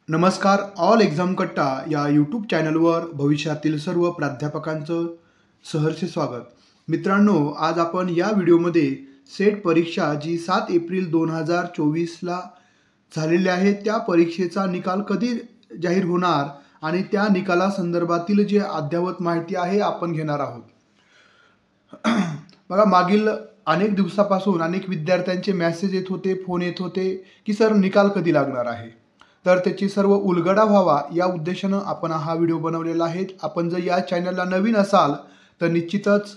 नमस्कार. All exam कट्टा या यूट्यूब चॅनलवर भविष्यातील सर्व प्राध्यापकांचं सहर्ष स्वागत. मित्रांनो, आज आपण या व्हिडिओमध्ये सेट परीक्षा जी 7 एप्रिल 2024ला झालेली आहे त्या परीक्षेचा निकाल कधी जाहीर होणार आणि त्या निकालासंदर्भातील जे अद्ययावत माहिती आहे आपण घेणार आहोत. बघा, मागील अनेक दिवसापासून अनेक विद्यार्थ्यांचे मेसेज येत होते, फोन येत होते की सर निकाल कधी लागणार आहे. तर त्याची सर्व उलगडा व्हावा या उद्देशानं आपण हा व्हिडिओ बनवलेला आहे. आपण जर या चॅनलला नवीन असाल तर निश्चितच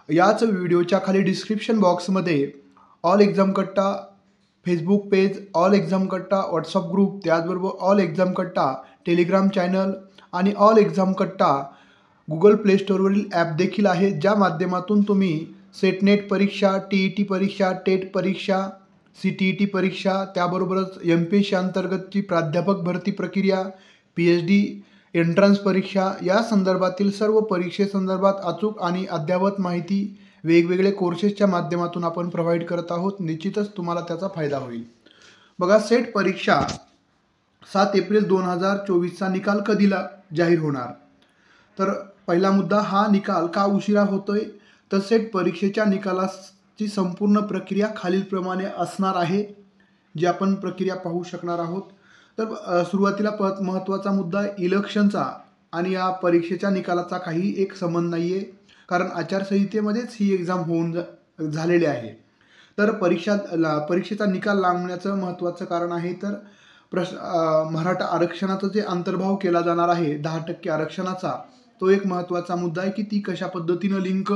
याच व्हिडिओच्या खाली डिस्क्रिप्शन बॉक्समध्ये ऑल एक्झाम कट्टा फेसबुक पेज, ऑल एक्झाम कट्टा व्हॉट्सअप ग्रुप, त्याचबरोबर ऑल एक्झाम कट्टा टेलिग्राम चॅनल आणि ऑल एक्झाम कट्टा गुगल प्ले स्टोअरवरील ॲप देखील आहे, ज्या माध्यमातून तुम्ही सेट परीक्षा, TET परीक्षा, टेट परीक्षा, CTET परीक्षा, त्याबरोबरच MPSC अंतर्गतची प्राध्यापक भरती प्रक्रिया, PhD एंट्रन्स परीक्षा या संदर्भातील सर्व परीक्षेसंदर्भात अचूक आणि अद्ययावत माहिती वेगवेगळे कोर्सेसच्या माध्यमातून आपण प्रोव्हाइड करत आहोत. निश्चितच तुम्हाला त्याचा फायदा होईल. बघा, सेट परीक्षा 7 एप्रिल 2024चा निकाल कधी जाहीर होणार. तर पहिला मुद्दा, हा निकाल का उशिरा होतोय. तर सेट परीक्षेच्या निकालाची संपूर्ण प्रक्रिया खालीलप्रमाणे असणार आहे, जी आपण प्रक्रिया पाहू शकणार आहोत. तर सुरुवातीला महत्त्वाचा मुद्दा इलेक्शनचा आणि या परीक्षेच्या निकालाचा काही एक संबंध नाही आहे, कारण आचारसंहितेमध्येच ही एक्झाम होऊन झालेली आहे. तर परीक्षेचा निकाल लांबण्याचं महत्त्वाचं कारण आहे तर मराठा आरक्षणाचा जे अंतर्भाव केला जाणार आहे 10% आरक्षणाचा, तो एक महत्त्वाचा मुद्दा आहे की ती कशा पद्धतीनं लिंक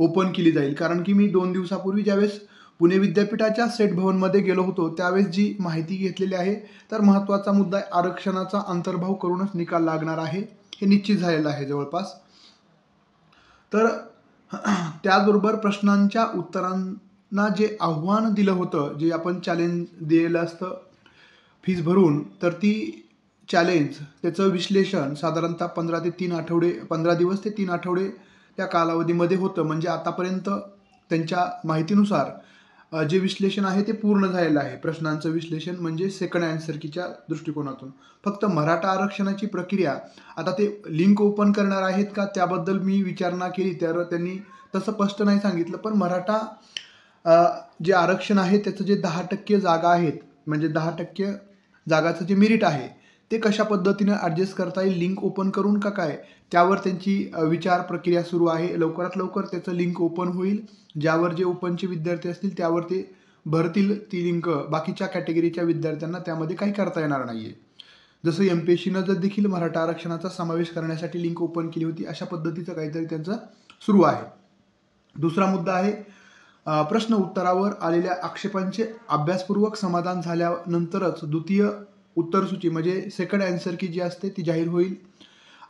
ओपन केली जाईल. कारण की मी 2 दिवसापूर्वी ज्यावेळेस पुणे विद्यापीठाच्या सेट भवनमध्ये गेलो होतो त्यावेळेस जी माहिती घेतलेली आहे, तर महत्त्वाचा मुद्दा आहे आरक्षणाचा अंतर्भाव करूनच निकाल लागणार आहे, हे निश्चित झालेलं आहे जवळपास. तर त्याचबरोबर प्रश्नांच्या उत्तरांना जे आव्हान दिलं होतं, जे आपण चॅलेंज दिलेलं असतं फीस भरून, तर ती चॅलेंज त्याचं विश्लेषण साधारणतः 15 दिवस ते 3 आठवडे त्या कालावधीमध्ये होतं. म्हणजे आतापर्यंत त्यांच्या माहितीनुसार जे विश्लेषण आहे ते पूर्ण झालेलं आहे. प्रश्नांचं विश्लेषण म्हणजे सेकंड आन्सर कीच्या दृष्टिकोनातून. फक्त मराठा आरक्षणाची प्रक्रिया आता ते लिंक ओपन करणार आहेत का त्याबद्दल मी विचारणा केली, तर त्यांनी तसं स्पष्ट नाही सांगितलं. पण मराठा जे आरक्षण आहे त्याचं जे 10% जागा आहेत, म्हणजे 10% जागाचं जे मेरिट आहे ते कशा पद्धतीनं ॲडजस्ट करता येईल, लिंक ओपन करून का काय, त्यावर त्यांची विचार प्रक्रिया सुरू आहे. लवकरात लवकर त्याचं लिंक ओपन होईल. ज्यावर जे ओपनचे विद्यार्थी असतील त्यावर ते भरतील ती लिंक. बाकीच्या कॅटेगरीच्या विद्यार्थ्यांना त्यामध्ये काही करता येणार नाही आहे. जसं MPSCनं जर देखील मराठा आरक्षणाचा समावेश करण्यासाठी लिंक ओपन केली होती, अशा पद्धतीचं काहीतरी त्यांचं सुरू आहे. दुसरा मुद्दा आहे प्रश्न उत्तरावर आलेल्या आक्षेपांचे अभ्यासपूर्वक समाधान झाल्यानंतरच द्वितीय उत्तरसूची म्हणजे सेकंड आन्सर की जी असते ती जाहीर होईल.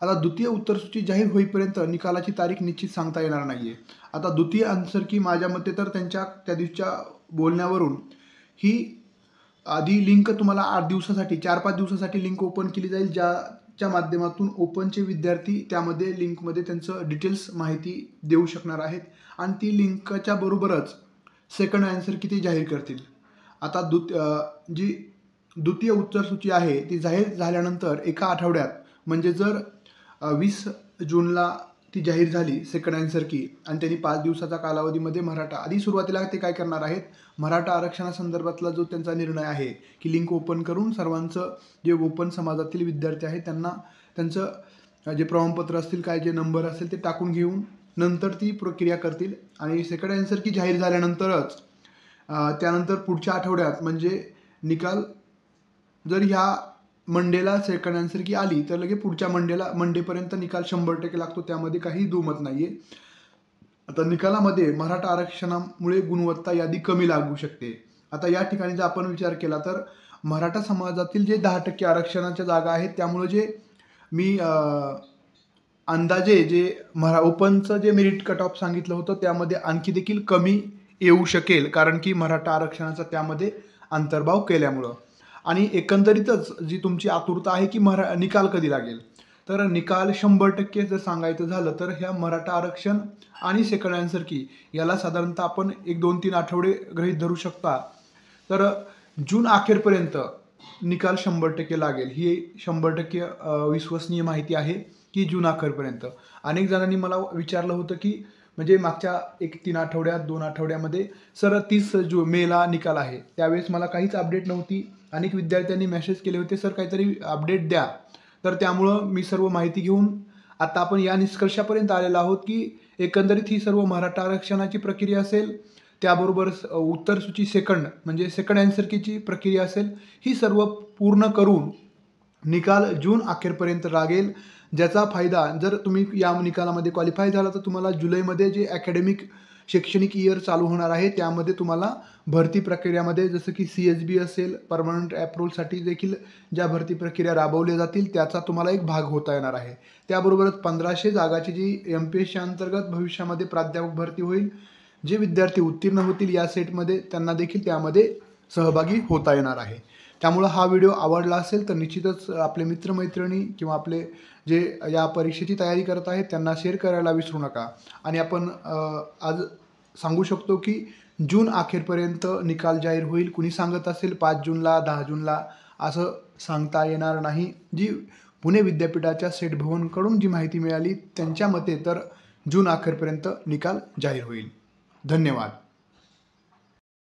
आता द्वितीय उत्तरसूची जाहीर होईपर्यंत निकालाची तारीख निश्चित सांगता येणार नाही आहे. आता द्वितीय आन्सर की माझ्या मते तर त्यांच्या त्या दिवशीच्या बोलण्यावरून ही आधी लिंक तुम्हाला 8 दिवसासाठी 4-5 दिवसासाठी लिंक ओपन केली जाईल, ज्याच्या माध्यमातून ओपनचे विद्यार्थी त्यामध्ये लिंकमध्ये त्यांचं डिटेल्स माहिती देऊ शकणार आहेत आणि ती लिंकच्या बरोबरच सेकंड आन्सर की ते जाहीर करतील. आता जी द्वितीय उत्तरसूची आहे ती जाहीर झाल्यानंतर एका आठवड्यात, म्हणजे जर 20 जूनला ती जाहीर झाली सेकंड आन्सर की आणि त्यांनी 5 दिवसाचा कालावधीमध्ये मराठा, आधी सुरुवातीला ते काय करणार आहेत, मराठा आरक्षणासंदर्भातला जो त्यांचा निर्णय आहे की लिंक ओपन करून सर्वांचं जे ओपन समाजातील विद्यार्थी आहेत त्यांना त्यांचं जे प्रमाणपत्र असतील, काय जे नंबर असेल ते टाकून घेऊन नंतर ती प्रक्रिया करतील. आणि सेकंड आन्सर की जाहीर झाल्यानंतरच त्यानंतर पुढच्या आठवड्यात म्हणजे निकाल जर ह्या मंडेला सेकंड आन्सर की आली तर लगेच पुढच्या मंडेपर्यंत निकाल 100% लागतो, त्यामध्ये काही दुमत नाही आहे. आता निकालामध्ये मराठा आरक्षणामुळे गुणवत्ता यादी कमी लागू शकते. आता या ठिकाणी जर आपण विचार केला तर मराठा समाजातील जे 10% आरक्षणाच्या जागा आहेत त्यामुळे जे मी अंदाजे जे ओपनचं जे मेरिट कट ऑफ सांगितलं होतं त्यामध्ये आणखी देखील कमी येऊ शकेल, कारण की मराठा आरक्षणाचा त्यामध्ये अंतर्भाव केल्यामुळं. आणि एकंदरीतच जी तुमची आतुरता आहे की निकाल कधी लागेल, तर निकाल 100% जर सांगायचं झालं तर ह्या मराठा आरक्षण आणि सेकंड आन्सर की याला साधारणतः आपण 1-2-3 आठवडे गृहीत धरू शकता. तर जून अखेरपर्यंत निकाल 100% लागेल. ही 100% विश्वसनीय माहिती आहे की जून अखेरपर्यंत. अनेक जणांनी मला विचारलं होतं की म्हणजे मागच्या 3 आठवड्यात, 2 आठवड्यामध्ये सर 30 मेला निकाल आहे. त्यावेळेस मला काहीच अपडेट नव्हती. अनेक विद्यार्थ्यांनी मेसेज केले होते, "सर काहीतरी अपडेट द्या." तर त्यामुळं मी सर्व माहिती घेऊन आता आपण या निष्कर्षापर्यंत आलेलो आहोत की एकंदरीत ही सर्व मराठा आरक्षणाची प्रक्रिया असेल, त्याबरोबर उत्तर सूची सेकंड म्हणजे सेकंड आन्सर कीची प्रक्रिया असेल, ही सर्व पूर्ण करून निकाल जून अखेरपर्यंत लागेल. ज्याचा फायदा जर तुम्ही या निकालामध्ये क्वालिफाय झाला तर तुम्हाला जुलैमध्ये जे अकॅडमिक शैक्षणिक इयर चालू होणार आहे त्यामध्ये तुम्हाला भरती प्रक्रियामध्ये जसं की CSB असेल, परमनंट अप्रूव्हलसाठी देखील ज्या भरती प्रक्रिया राबवल्या जातील त्याचा तुम्हाला एक भाग होता येणार आहे. त्याबरोबरच 1500 जागाची जी MPSC अंतर्गत भविष्यामध्ये प्राध्यापक भरती होईल, जे विद्यार्थी उत्तीर्ण होतील या सेटमध्ये त्यांना देखील त्यामध्ये सहभागी होता येणार आहे. त्यामुळं हा व्हिडिओ आवडला असेल तर निश्चितच आपले मित्रमैत्रिणी किंवा आपले जे या परीक्षेची तयारी करत आहेत त्यांना शेअर करायला विसरू नका. आणि आपण आज सांगू शकतो की जून अखेरपर्यंत निकाल जाहीर होईल. कुणी सांगत असेल 5 जूनला, 10 जूनला असं सांगता येणार नाही. जी पुणे विद्यापीठाच्या सेट भवनकडून जी माहिती मिळाली त्यांच्या मते तर जून अखेरपर्यंत निकाल जाहीर होईल. धन्यवाद.